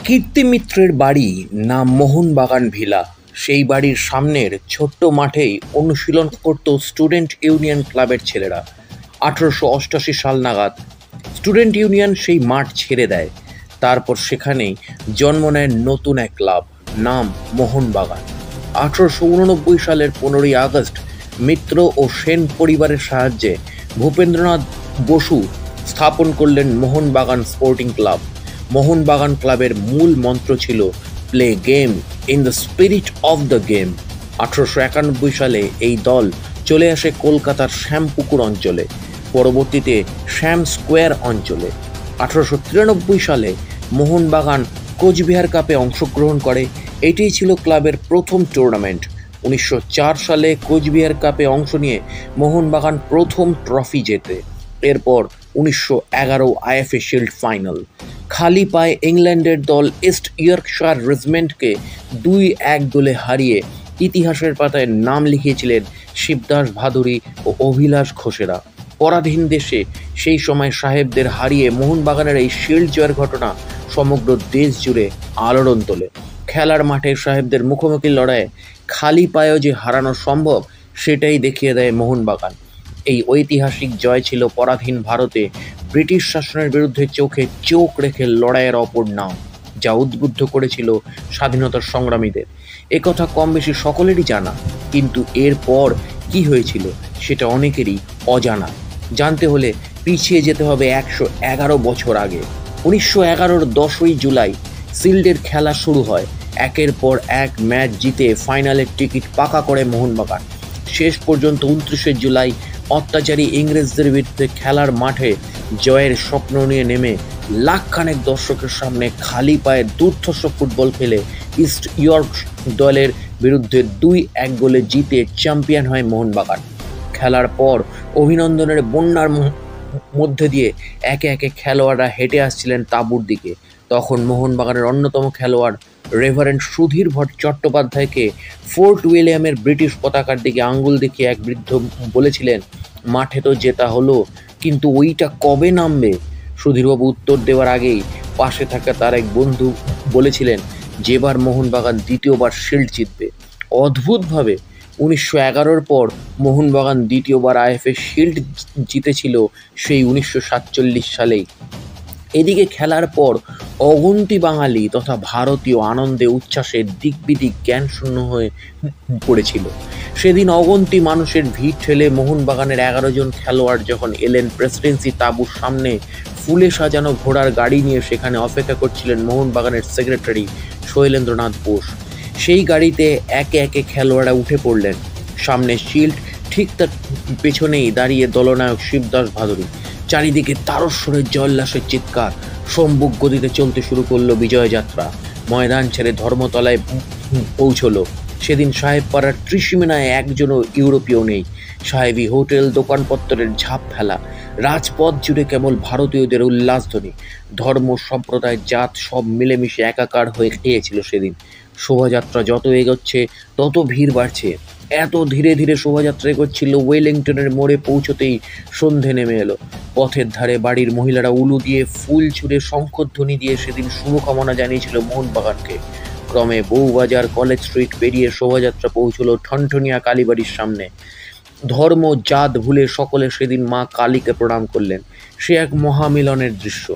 কীর্তি মিত্রের বাড়ি নাম মোহনবাগান ভিলা। সেই বাড়ির সামনের ছোট্ট মাঠেই অনুশীলন করত স্টুডেন্ট ইউনিয়ন ক্লাবের ছেলেরা। 1888 সাল নাগাদ স্টুডেন্ট ইউনিয়ন সেই মাঠ ছেড়ে দেয়। তারপর সেখানেই জন্ম নেয় নতুন এক ক্লাব, নাম মোহনবাগান। 1889 সালের 15ই আগস্ট মিত্র ও সেন পরিবারের সাহায্যে ভূপেন্দ্রনাথ বসু স্থাপন করলেন মোহনবাগান স্পোর্টিং ক্লাব। মোহনবাগান ক্লাবের মূল মন্ত্র ছিল play game in the spirit of the game. 1891 সালে এই দল চলে আসে কলকাতার শ্যামপুকুর অঞ্চলে, পরবর্তীতে শ্যাম স্কোয়ার অঞ্চলে। 1893 সালে মোহনবাগান কোচবিহার কাপে অংশগ্রহণ করে। এটিই ছিল ক্লাবের প্রথম টুর্নামেন্ট। 1904 সালে কোচবিহার কাপে অংশ নিয়ে মোহনবাগান প্রথম ট্রফি জেতে। এরপর 1911 আইএফএ শিল্ড ফাইনাল। খালি পায়ে ইংল্যান্ডের দল ইস্ট ইয়র্কশায়ার রেজিমেন্টকে 2-1 গোলে হারিয়ে ইতিহাসের পাতায় নাম লিখিয়েছিলেন শিবদাস ভাদুড়ী ও অভিলাষ ঘোষেরা। পরাধীন দেশে সেই সময় সাহেবদের হারিয়ে মোহনবাগানের এই শিল্ড জয়ের ঘটনা সমগ্র দেশ জুড়ে আলোড়ন তোলে। খেলার মাঠে সাহেবদের মুখোমুখি লড়াইয়ে খালি পায়েও যে হারানো সম্ভব সেটাই দেখিয়ে দেয় মোহনবাগান। এই ঐতিহাসিক জয় ছিল পরাধীন ভারতে ব্রিটিশ শাসনের বিরুদ্ধে চোখে চোখ রেখে লড়াইয়ের অপর নাম, যা উদ্বুদ্ধ করেছিল স্বাধীনতার সংগ্রামীদের। একথা কম বেশি সকলেরই জানা, কিন্তু এরপর কি হয়েছিল সেটা অনেকেরই অজানা। জানতে হলে পিছিয়ে যেতে হবে 111 বছর আগে। 1911-র 10ই জুলাই শিল্ডের খেলা শুরু হয়। একের পর এক ম্যাচ জিতে ফাইনালের টিকিট পাকা করে মোহনবাগান। শেষ পর্যন্ত 29শে জুলাই অত্যাচারী ইংরেজদের বিরুদ্ধে খেলার মাঠে জয়ের স্বপ্ন নিয়ে নেমে লাখখানেক দর্শকের সামনে খালি পায়ে দুর্ধর্ষ ফুটবল খেলে ইস্ট ইয়র্ক দলের বিরুদ্ধে 2-1 গোলে জিতে চ্যাম্পিয়ন হয় মোহনবাগান। খেলার পর অভিনন্দনের বন্যার মধ্যে দিয়ে একে একে খেলোয়াড়রা হেঁটে আসছিলেন তাঁবুর দিকে। তখন মোহনবাগানের অন্যতম খেলোয়াড় রেভারেন্ড সুধীর চট্টোপাধ্যায়কে ফোর্ট উইলিয়ামের ব্রিটিশ পতাকার দিকে আঙ্গুল দেখিয়ে এক বৃদ্ধ বলেছিলেন, মাঠে তো জেতা হলো, কিন্তু ওইটা কবে নামবে? সুধীরবাবু উত্তর দেওয়ার আগেই পাশে থাকা তার এক বন্ধু বলেছিলেন, যেবার মোহনবাগান দ্বিতীয়বার শিল্ড জিতবে। অদ্ভুতভাবে 1911-র পর মোহনবাগান দ্বিতীয়বার আইএফএ শিল্ড জিতেছিল সেই 1947 সালেই। এদিকে খেলার পর অগুন্তি বাঙালি তথা ভারতীয় আনন্দে উচ্ছ্বাসে দিকবিদিক জ্ঞান শূন্য হয়ে পড়েছিল। সেদিন অগন্তি মানুষের ভিড় ঠেলে মোহনবাগানের 11 জন খেলোয়াড় যখন এলেন প্রেসিডেন্সি তাঁবুর সামনে, ফুলে সাজানো ঘোড়ার গাড়ি নিয়ে সেখানে অপেক্ষা করছিলেন মোহনবাগানের সেক্রেটারি শৈলেন্দ্রনাথ বোস। সেই গাড়িতে একে একে খেলোয়াড়রা উঠে পড়লেন। সামনে শিল্ড, ঠিক তার পেছনেই দাঁড়িয়ে দলনায়ক শিবদাস ভাদুড়ী। চারিদিকে তারস্বরের জয়োল্লাসের চিৎকার। সম্মুখ গতিতে চলতে শুরু করলো বিজয়যাত্রা। ময়দান ছেড়ে ধর্মতলায় পৌঁছলো। সেদিন সাহেবপাড়ার ত্রিসীমানায় একজনও ইউরোপীয় নেই। সাহেবী হোটেল, দোকানপত্রের ঝাঁপ ফেলা। রাজপথ জুড়ে কেবল ভারতীয়দের উল্লাসধ্বনি। ধর্ম, সম্প্রদায়, জাত সব মিলেমিশে একাকার হয়ে গিয়েছিল সেদিন। শোভাযাত্রা যত এগোচ্ছে তত ভিড় বাড়ছে। এত ধীরে ধীরে শোভাযাত্রা এগোচ্ছিল, ওয়েলিংটনের মোড়ে পৌঁছতেই সন্ধে নেমে এলো। পথের ধারে বাড়ির মহিলারা উলু দিয়ে, ফুল ছুঁড়ে, শঙ্খধ্বনি দিয়ে সেদিন শুভকামনা জানিয়েছিল মোহনবাগানকে। ক্রমে বউবাজার, কলেজ স্ট্রিট পেরিয়ে শোভাযাত্রা পৌঁছলো ঠনঠনিয়া কালীবাড়ির সামনে। ধর্ম জাত ভুলে সকলে সেদিন মা কালীকে প্রণাম করলেন। সে এক মহামিলনের দৃশ্য।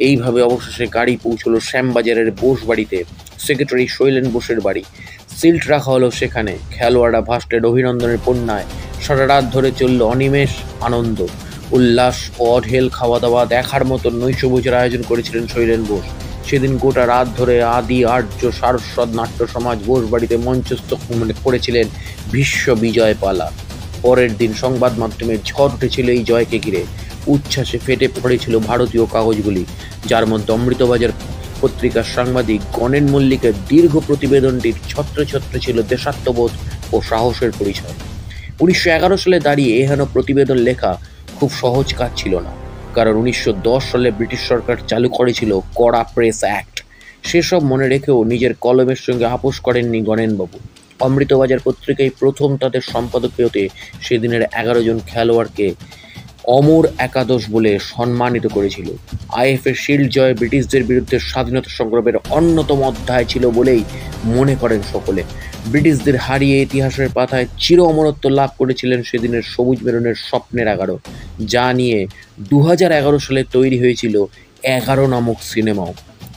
এইভাবে অবশেষে গাড়ি পৌঁছলো শ্যামবাজারের বোস বাড়িতে, সেক্রেটারি শৈলেন বোসের বাড়ি। সিল্ট রাখা হলো সেখানে। খেলোয়াড়রা ভাসলেন অভিনন্দনের বন্যায়। সারা রাত ধরে চলল অনিমেষ আনন্দ, উল্লাস ও অঢেল খাওয়া দাওয়া। দেখার মতো নৈশভোজের আয়োজন করেছিলেন শৈলেন বোস। সেদিন গোটা রাত ধরে আদি আর্য সারস্বত নাট্য সমাজ বোস বাড়িতে মঞ্চস্থ করেছিলেন ভীষ্ম বিজয় পালা। পরের দিন সংবাদ মাধ্যমে ঝড় উঠেছিল এই জয়কে ঘিরে। উচ্ছ্বাসে ফেটে পড়েছিল ভারতীয় কাগজগুলি, যার মধ্যে অমৃতবাজার পত্রিকার সাংবাদিক গণেন মল্লিকের দীর্ঘ প্রতিবেদনটির ছত্রে ছত্রে ছিল দেশাত্মবোধ ও সাহসের পরিচয়। 1911 সালে দাঁড়িয়ে এহেন প্রতিবেদন লেখা খুব সহজ কাজ ছিল না, কারণ 1910 সালে ব্রিটিশ সরকার চালু করেছিল কড়া প্রেস অ্যাক্ট। সেসব মনে রেখেও নিজের কলমের সঙ্গে আপোষ করেননি গণেনবাবু। অমৃতবাজার পত্রিকায় প্রথম তাদের সম্পাদকীয়তে সেদিনের 11 জন খেলোয়াড়কে অমর একাদশ বলে সম্মানিত করেছিল। আইএফএ শিল্ড জয় ব্রিটিশদের বিরুদ্ধে স্বাধীনতা সংগ্রামের অন্যতম অধ্যায় ছিল বলেই মনে করেন সকলে। ব্রিটিশদের হারিয়ে ইতিহাসের পাতায় চির অমরত্ব লাভ করেছিলেন সেদিনের সবুজ মেরুনের স্বপ্নের 11, যা নিয়ে 2011 সালে তৈরি হয়েছিল 11 নামক সিনেমাও।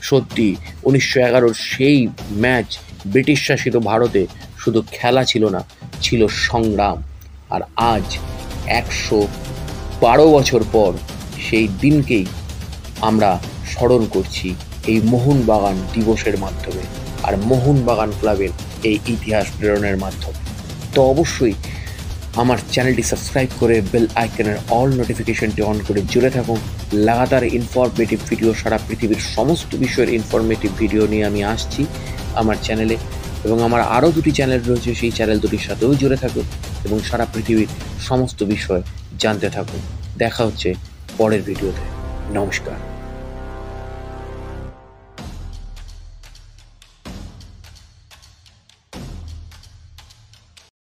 সত্যি 1911 সেই ম্যাচ ব্রিটিশ শাসিত ভারতে শুধু খেলা ছিল না, ছিল সংগ্রাম। আর আজ 112 বছর পর সেই দিনকেই আমরা স্মরণ করছি এই মোহনবাগান দিবসের মাধ্যমে আর মোহনবাগান ক্লাবের এই ইতিহাস প্রেরণের মাধ্যমে। তো অবশ্যই আমার চ্যানেলটি সাবস্ক্রাইব করে বেল আইকনের অল নোটিফিকেশনটি অন করে জুড়ে থাকুন। লাগাতার ইনফরমেটিভ ভিডিও, সারা পৃথিবীর সমস্ত বিষয়ের ইনফরমেটিভ ভিডিও নিয়ে আমি আসছি আমার চ্যানেলে, এবং আমার আরও 2টি চ্যানেল রয়েছে, সেই চ্যানেল দুটির সাথেও জুড়ে থাকুন এবং সারা পৃথিবীর সমস্ত বিষয় জানতে থাকুন। দেখা হচ্ছে পরের ভিডিওতে। নমস্কার।